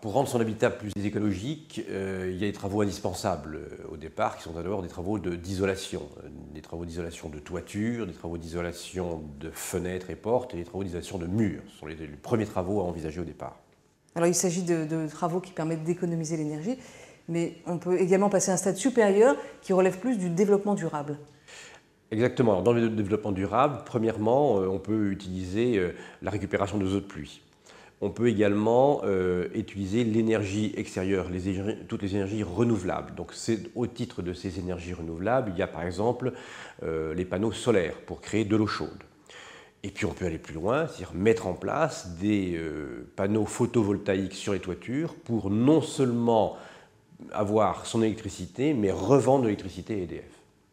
Pour rendre son habitat plus écologique, il y a des travaux indispensables au départ, qui sont d'abord des travaux d'isolation. Des travaux d'isolation de toiture, des travaux d'isolation de fenêtres et portes, et des travaux d'isolation de murs. Ce sont les premiers travaux à envisager au départ. Alors il s'agit de travaux qui permettent d'économiser l'énergie, mais on peut également passer à un stade supérieur qui relève plus du développement durable. Exactement. Alors, dans le développement durable, premièrement, on peut utiliser la récupération de eaux de pluie. On peut également utiliser l'énergie extérieure, toutes les énergies renouvelables. Donc, au titre de ces énergies renouvelables, il y a par exemple les panneaux solaires pour créer de l'eau chaude. Et puis on peut aller plus loin, c'est-à-dire mettre en place des panneaux photovoltaïques sur les toitures pour non seulement avoir son électricité, mais revendre de l'électricité à EDF.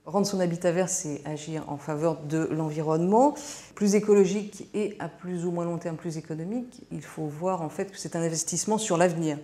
Rendre son habitat vert, c'est agir en faveur de l'environnement, plus écologique et à plus ou moins long terme plus économique. Il faut voir en fait que c'est un investissement sur l'avenir.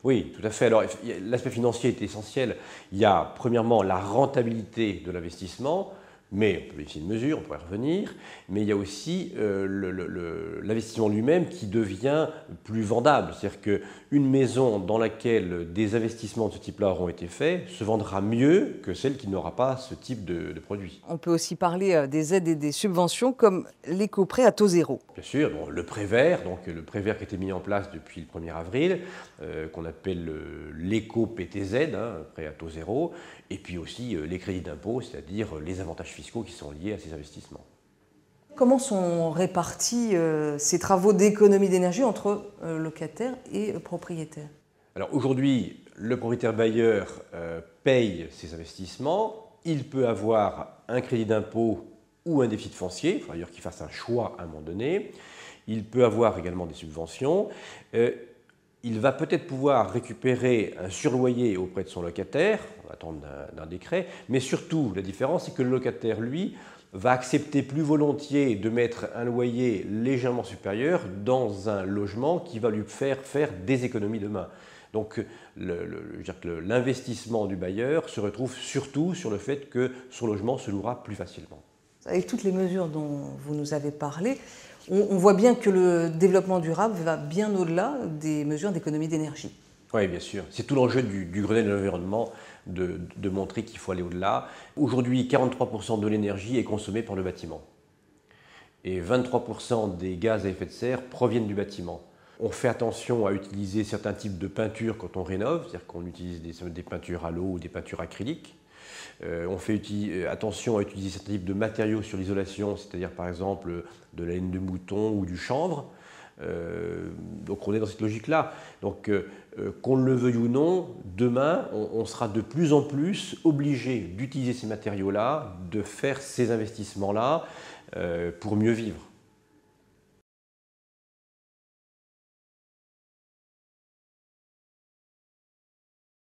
Oui, tout à fait. Alors l'aspect financier est essentiel. Il y a premièrement la rentabilité de l'investissement, mais on peut bénéficier de mesures, on pourrait revenir, mais il y a aussi l'investissement lui-même qui devient plus vendable. C'est-à-dire qu'une maison dans laquelle des investissements de ce type-là auront été faits se vendra mieux que celle qui n'aura pas ce type de produit. On peut aussi parler des aides et des subventions comme l'éco-prêt à taux zéro. Bien sûr, bon, le prêt vert, donc le prêt vert qui a été mis en place depuis le 1er avril, qu'on appelle l'éco-PTZ, prêt à taux zéro, et puis aussi les crédits d'impôt, c'est-à-dire les avantages fiscaux qui sont liés à ces investissements. Comment sont répartis ces travaux d'économie d'énergie entre locataires et propriétaires? Alors aujourd'hui, le propriétaire bailleur paye ses investissements, il peut avoir un crédit d'impôt ou un déficit foncier, il faudra d'ailleurs qu'il fasse un choix à un moment donné, il peut avoir également des subventions, il va peut-être pouvoir récupérer un surloyer auprès de son locataire, on va attendre d'un décret, mais surtout la différence c'est que le locataire, lui, va accepter plus volontiers de mettre un loyer légèrement supérieur dans un logement qui va lui faire des économies demain. Donc l'investissement du bailleur se retrouve surtout sur le fait que son logement se louera plus facilement. Avec toutes les mesures dont vous nous avez parlé, on voit bien que le développement durable va bien au-delà des mesures d'économie d'énergie. Oui, bien sûr. C'est tout l'enjeu du Grenelle de l'environnement de montrer qu'il faut aller au-delà. Aujourd'hui, 43% de l'énergie est consommée par le bâtiment. Et 23% des gaz à effet de serre proviennent du bâtiment. On fait attention à utiliser certains types de peintures quand on rénove, c'est-à-dire qu'on utilise des peintures à l'eau ou des peintures acryliques. On fait attention à utiliser certains types de matériaux sur l'isolation, c'est-à-dire par exemple de la laine de mouton ou du chanvre. Donc on est dans cette logique-là. Donc qu'on le veuille ou non, demain, on sera de plus en plus obligé d'utiliser ces matériaux-là, de faire ces investissements-là pour mieux vivre.